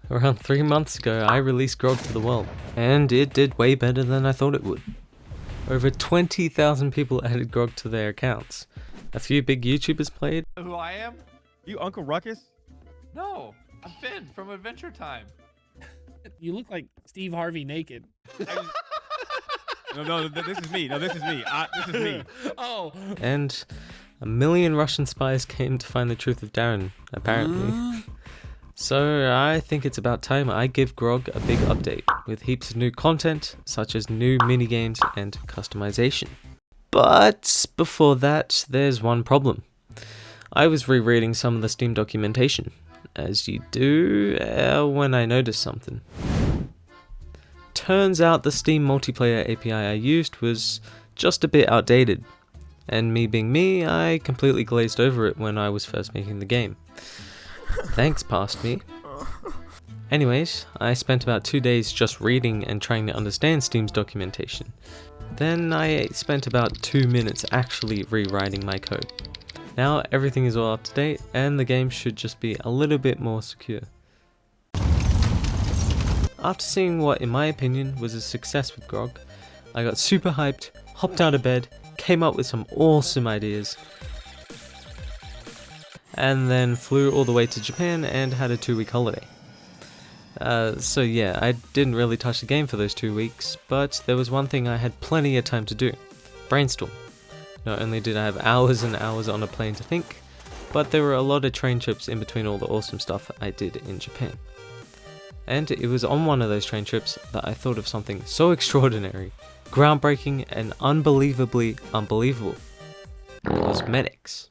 Around 3 months ago, I released Grog to the world, and it did way better than I thought it would. Over 20,000 people added Grog to their accounts. A few big YouTubers played. Who I am? You Uncle Ruckus? No, I'm Finn from Adventure Time. You look like Steve Harvey naked. No, this is me. No, this is me. This is me. Oh. And a million Russian spies came to find the truth of Darren, apparently. So I think it's about time I give Grog a big update, with heaps of new content, such as new minigames and customization. But before that, there's one problem. I was rereading some of the Steam documentation, as you do when I notice something. Turns out the Steam multiplayer API I used was just a bit outdated, and me being me, I completely glazed over it when I was first making the game. Thanks, past me. Anyways, I spent about 2 days just reading and trying to understand Steam's documentation. Then I spent about 2 minutes actually rewriting my code. Now everything is all up to date, and the game should just be a little bit more secure. After seeing what, in my opinion, was a success with Grog, I got super hyped, hopped out of bed, came up with some awesome ideas, and then flew all the way to Japan and had a 2-week holiday. So yeah, I didn't really touch the game for those 2 weeks, but there was one thing I had plenty of time to do: brainstorm. Not only did I have hours and hours on a plane to think, but there were a lot of train trips in between all the awesome stuff I did in Japan. And it was on one of those train trips that I thought of something so extraordinary, groundbreaking, and unbelievably unbelievable. Cosmetics.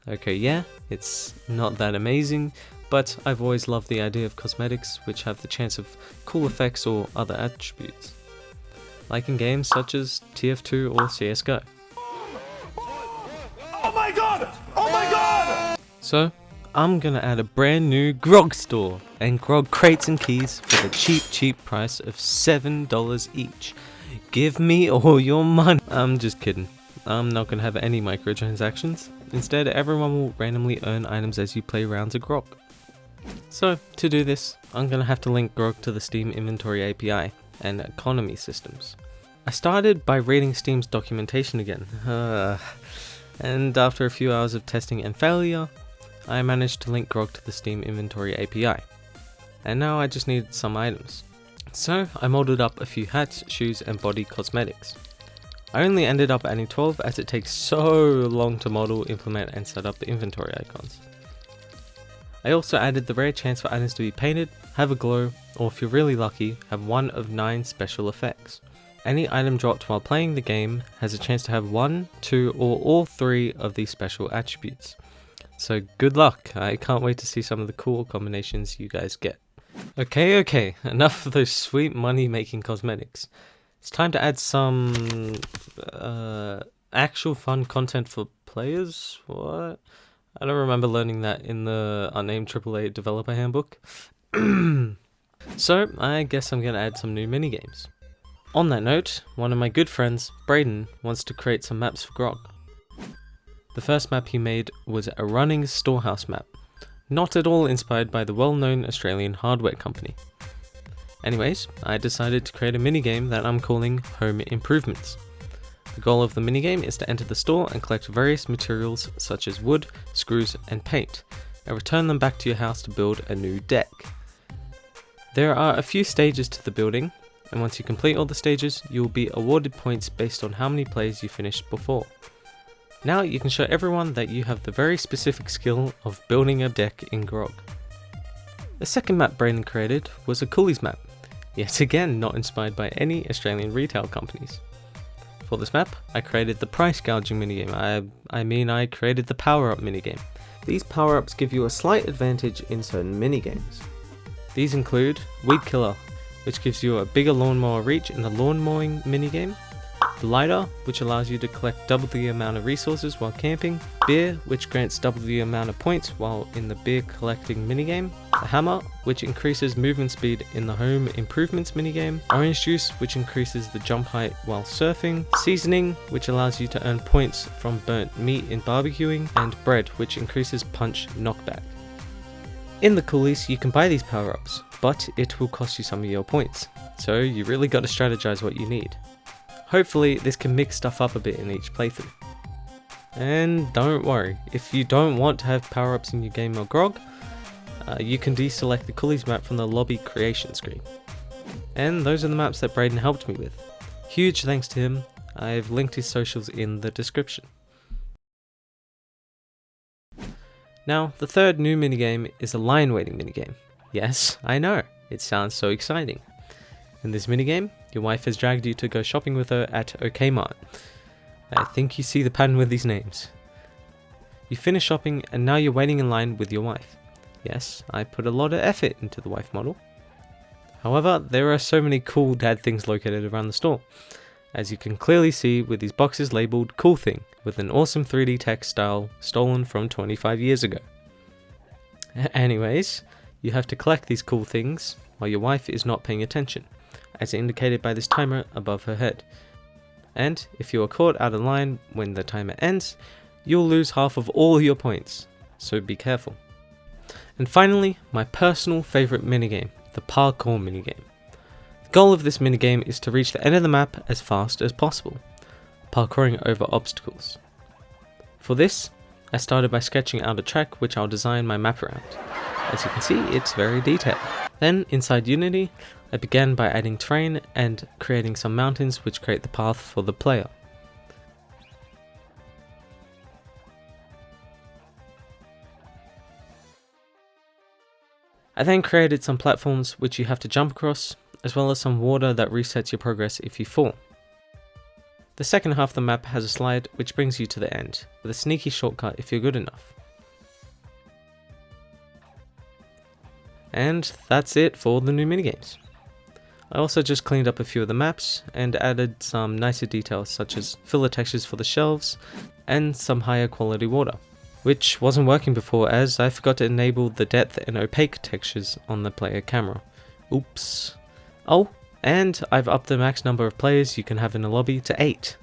Okay, yeah, it's not that amazing, but I've always loved the idea of cosmetics which have the chance of cool effects or other attributes, like in games such as TF2 or CSGO. Oh my god! Oh my god! So, I'm gonna add a brand new Grog store and Grog crates and keys for the cheap price of $7 each. Give me all your money. I'm just kidding. I'm not gonna have any microtransactions. Instead, everyone will randomly earn items as you play rounds of Grog. So, to do this, I'm gonna have to link Grog to the Steam inventory API and economy systems. I started by reading Steam's documentation again, and after a few hours of testing and failure, I managed to link Grog to the Steam inventory API. And now I just needed some items. So, I modded up a few hats, shoes, and body cosmetics. I only ended up adding 12 as it takes so long to model, implement, and set up the inventory icons. I also added the rare chance for items to be painted, have a glow, or if you're really lucky, have one of 9 special effects. Any item dropped while playing the game has a chance to have 1, 2, or all 3 of these special attributes. So good luck, I can't wait to see some of the cool combinations you guys get. Okay, enough of those sweet money making cosmetics. It's time to add some actual fun content for players? What? I don't remember learning that in the unnamed AAA developer handbook. So I guess I'm going to add some new minigames. On that note, one of my good friends, Braden, wants to create some maps for Grog. The first map he made was a running storehouse map, not at all inspired by the well-known Australian hardware company. Anyways, I decided to create a minigame that I'm calling Home Improvements. The goal of the minigame is to enter the store and collect various materials such as wood, screws, and paint, and return them back to your house to build a new deck. There are a few stages to the building, and once you complete all the stages, you will be awarded points based on how many plays you finished before. Now you can show everyone that you have the very specific skill of building a deck in Grog. The second map Brandon created was a coolies map, yet again not inspired by any Australian retail companies. For this map, I created the price gouging minigame, I created the Powerup minigame. These power-ups give you a slight advantage in certain minigames. These include Weed Killer, which gives you a bigger lawnmower reach in the lawn mowing minigame, the Lighter, which allows you to collect double the amount of resources while camping, Beer, which grants double the amount of points while in the beer collecting minigame, the Hammer, which increases movement speed in the Home Improvements minigame, Orange Juice, which increases the jump height while surfing, Seasoning, which allows you to earn points from burnt meat in barbecuing, and Bread, which increases punch knockback. In the coolies, you can buy these power-ups, but it will cost you some of your points, so you really got to strategize what you need. Hopefully this can mix stuff up a bit in each playthrough. And don't worry, if you don't want to have power-ups in your game or Grog, you can deselect the Coolies map from the lobby creation screen. And those are the maps that Brayden helped me with. Huge thanks to him. I've linked his socials in the description. Now, the third new minigame is a line waiting minigame. Yes, I know, it sounds so exciting. In this minigame, your wife has dragged you to go shopping with her at OKMart. I think you see the pattern with these names. You finish shopping and now you're waiting in line with your wife. Yes, I put a lot of effort into the wife model. However, there are so many cool dad things located around the store, as you can clearly see with these boxes labelled Cool Thing, with an awesome 3D text style stolen from 25 years ago. Anyways, you have to collect these cool things while your wife is not paying attention, as indicated by this timer above her head. And if you are caught out of line when the timer ends, you'll lose half of all your points, so be careful. And finally, my personal favourite minigame, the Parkour minigame. The goal of this minigame is to reach the end of the map as fast as possible, parkouring over obstacles. For this, I started by sketching out a track which I'll design my map around. As you can see, it's very detailed. Then, inside Unity, I began by adding terrain and creating some mountains which create the path for the player. I then created some platforms which you have to jump across, as well as some water that resets your progress if you fall. The second half of the map has a slide which brings you to the end, with a sneaky shortcut if you're good enough. And that's it for the new minigames. I also just cleaned up a few of the maps and added some nicer details such as filler textures for the shelves and some higher quality water, which wasn't working before as I forgot to enable the depth and opaque textures on the player camera. Oops. Oh, and I've upped the max number of players you can have in a lobby to 8,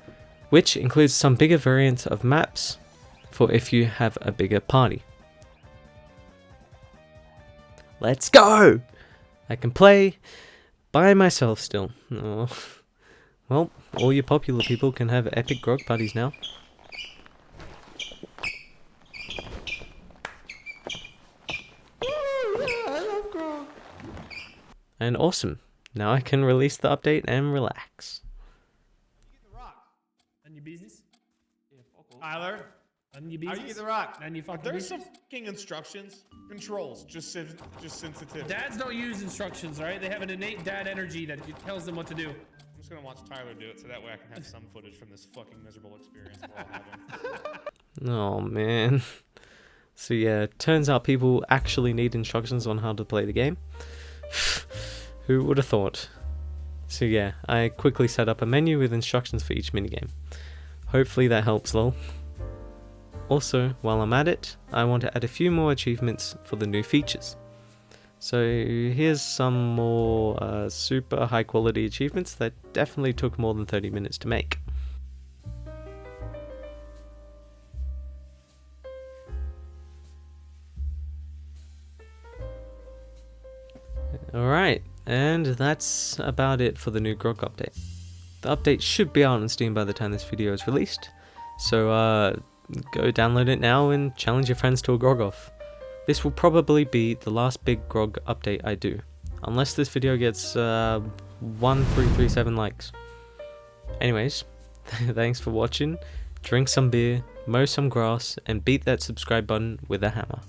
which includes some bigger variants of maps for if you have a bigger party. Let's go! I can play by myself still. Oh. Well, all you popular people can have epic Grog parties now. And awesome. Now I can release the update and relax. None your business. Tyler, None your how business. do you get the rock? None your fucking There's business. some fucking instructions. Controls. Just sensitive. Dads don't use instructions, right? They have an innate dad energy that tells them what to do. I'm just gonna watch Tyler do it so that way I can have some footage from this fucking miserable experience while I'm having. Oh man. So yeah, turns out people actually need instructions on how to play the game. Who would have thought? So yeah, I quickly set up a menu with instructions for each minigame. Hopefully that helps lol. Also, while I'm at it, I want to add a few more achievements for the new features. So here's some more super high quality achievements that definitely took more than 30 minutes to make. Alright, and that's about it for the new Grog update. The update should be out on Steam by the time this video is released, so go download it now and challenge your friends to a Grog off. This will probably be the last big Grog update I do, unless this video gets 1337 likes. Anyways, thanks for watching, drink some beer, mow some grass, and beat that subscribe button with a hammer.